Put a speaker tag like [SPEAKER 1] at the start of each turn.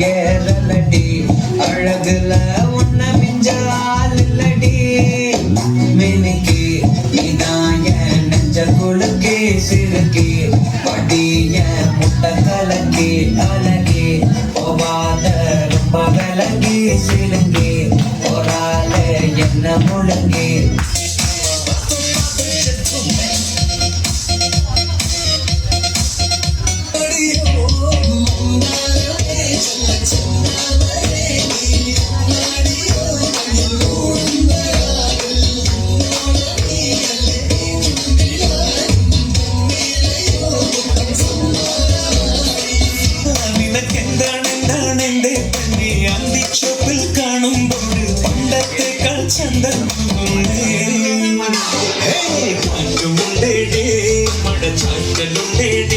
[SPEAKER 1] ஏறலடி அழகுல உன்ன மிஞ்சால் இல்லடி மினிக்கு இதான் என் நெஞ்ச குலுக்கி சிறுக்கி படிய முட்டை கலக்கி அழகி போவாத ரொம்ப விலகி சிலுங்கி ஒரால என்ன முழுங்கி
[SPEAKER 2] ചന്ദ്രമുണ്ടേ മഴ ചാറ്റലുണ്ടേ